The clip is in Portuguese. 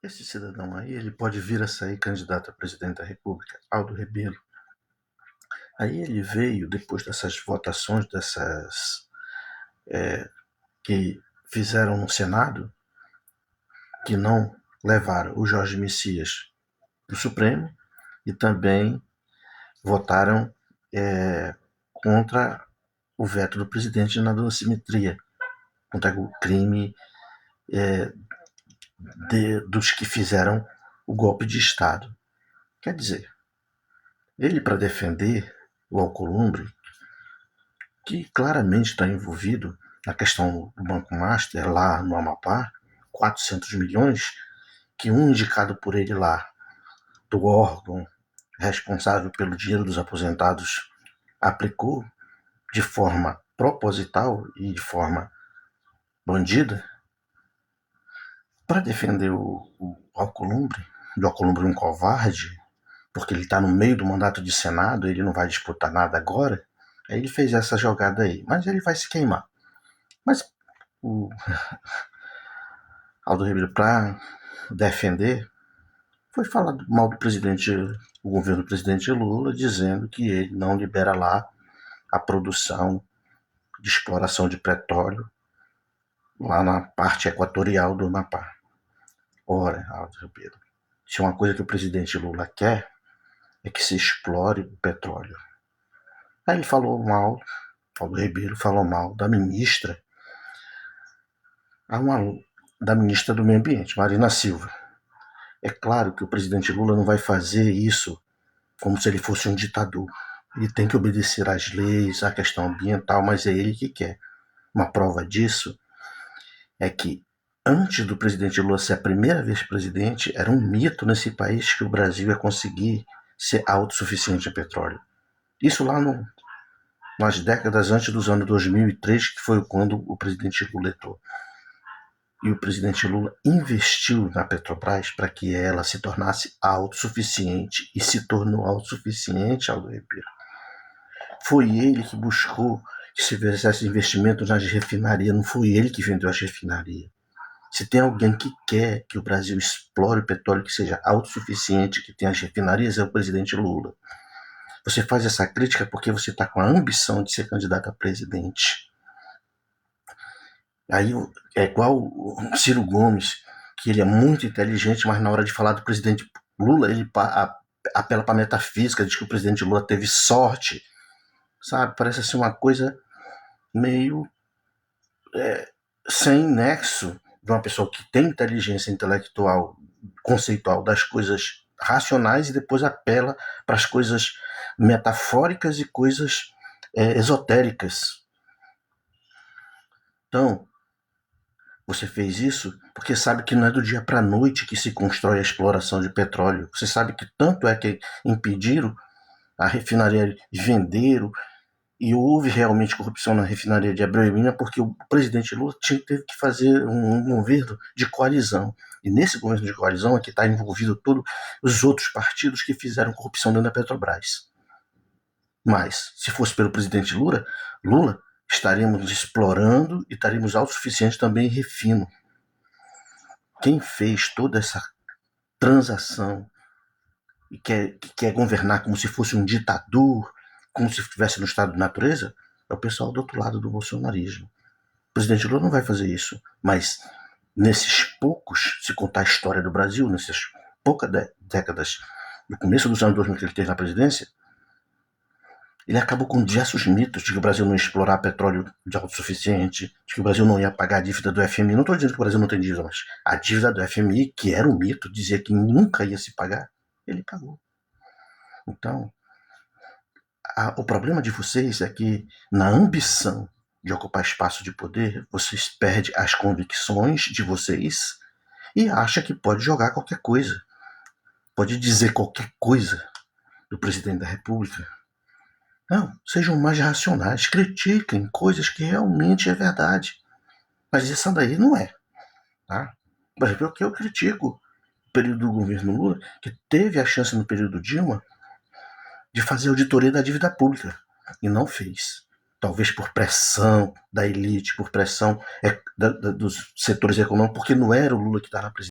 Esse cidadão aí, ele pode vir a sair candidato a presidente da República, Aldo Rebelo. Aí ele veio, depois dessas votações, que fizeram no Senado, que não levaram o Jorge Messias para o Supremo, e também votaram contra o veto do presidente na dosimetria, contra o crime dos que fizeram o golpe de Estado. Quer dizer, ele, para defender o Alcolumbre, que claramente está envolvido na questão do Banco Master lá no Amapá, 400 milhões, que um indicado por ele lá, do órgão responsável pelo dinheiro dos aposentados, aplicou de forma proposital e de forma bandida, para defender o Alcolumbre, do Alcolumbre um covarde, porque ele está no meio do mandato de Senado, ele não vai disputar nada agora. Aí ele fez essa jogada aí, mas ele vai se queimar. Mas o Aldo Rebelo, para defender, foi falar mal do presidente, o governo do presidente Lula, dizendo que ele não libera lá a produção de exploração de petróleo lá na parte equatorial do Amapá. Ora, Aldo Rebelo, se uma coisa que o presidente Lula quer é que se explore o petróleo. Aí ele falou mal, Aldo Rebelo falou mal da ministra, da ministra do Meio Ambiente, Marina Silva. É claro que o presidente Lula não vai fazer isso como se ele fosse um ditador. Ele tem que obedecer às leis, à questão ambiental, mas é ele que quer. Uma prova disso é que antes do presidente Lula ser a primeira vez presidente, era um mito nesse país que o Brasil ia conseguir ser autossuficiente em petróleo. Isso lá nas décadas antes dos anos 2003, que foi quando o presidente Lula entrou. E o presidente Lula investiu na Petrobras para que ela se tornasse autossuficiente, e se tornou autossuficiente, Aldo Rebelo. Foi ele que buscou que se fizesse investimento nas refinarias, não foi ele que vendeu as refinarias. Se tem alguém que quer que o Brasil explore o petróleo, que seja autossuficiente, que tenha as refinarias, é o presidente Lula. Você faz essa crítica porque você está com a ambição de ser candidato a presidente. Aí é igual o Ciro Gomes, que ele é muito inteligente, mas na hora de falar do presidente Lula, ele apela para a metafísica, diz que o presidente Lula teve sorte, sabe? Parece assim uma coisa meio sem nexo de uma pessoa que tem inteligência intelectual, conceitual das coisas racionais, e depois apela para as coisas metafóricas e coisas esotéricas. Então, você fez isso porque sabe que não é do dia para a noite que se constrói a exploração de petróleo. Você sabe que tanto é que impediram a refinaria de venderam, e houve realmente corrupção na refinaria de Abreu e Mina, porque o presidente Lula teve que fazer um governo de coalizão. E nesse governo de coalizão é que está envolvido todos os outros partidos que fizeram corrupção dentro da Petrobras. Mas, se fosse pelo presidente Lula, estaremos explorando e estaremos autossuficientes também em refino. Quem fez toda essa transação e que quer governar como se fosse um ditador, como se estivesse no estado de natureza, é o pessoal do outro lado do bolsonarismo. O presidente Lula não vai fazer isso, mas nesses poucos, se contar a história do Brasil, nessas poucas décadas, no começo dos anos 2000 que ele teve na presidência, ele acabou com diversos mitos de que o Brasil não ia explorar petróleo de autossuficiente, de que o Brasil não ia pagar a dívida do FMI. Não estou dizendo que o Brasil não tem dívida, mas a dívida do FMI, que era um mito, dizia que nunca ia se pagar, ele pagou. Então, o problema de vocês é que, na ambição de ocupar espaço de poder, vocês perdem as convicções de vocês e acham que pode jogar qualquer coisa. Pode dizer qualquer coisa do presidente da República. Não, sejam mais racionais, critiquem coisas que realmente é verdade. Mas essa daí não é. Tá? Por exemplo, eu critico o período do governo Lula, que teve a chance no período Dilma de fazer auditoria da dívida pública e não fez. Talvez por pressão da elite, por pressão dos setores econômicos, porque não era o Lula que estava na presidência.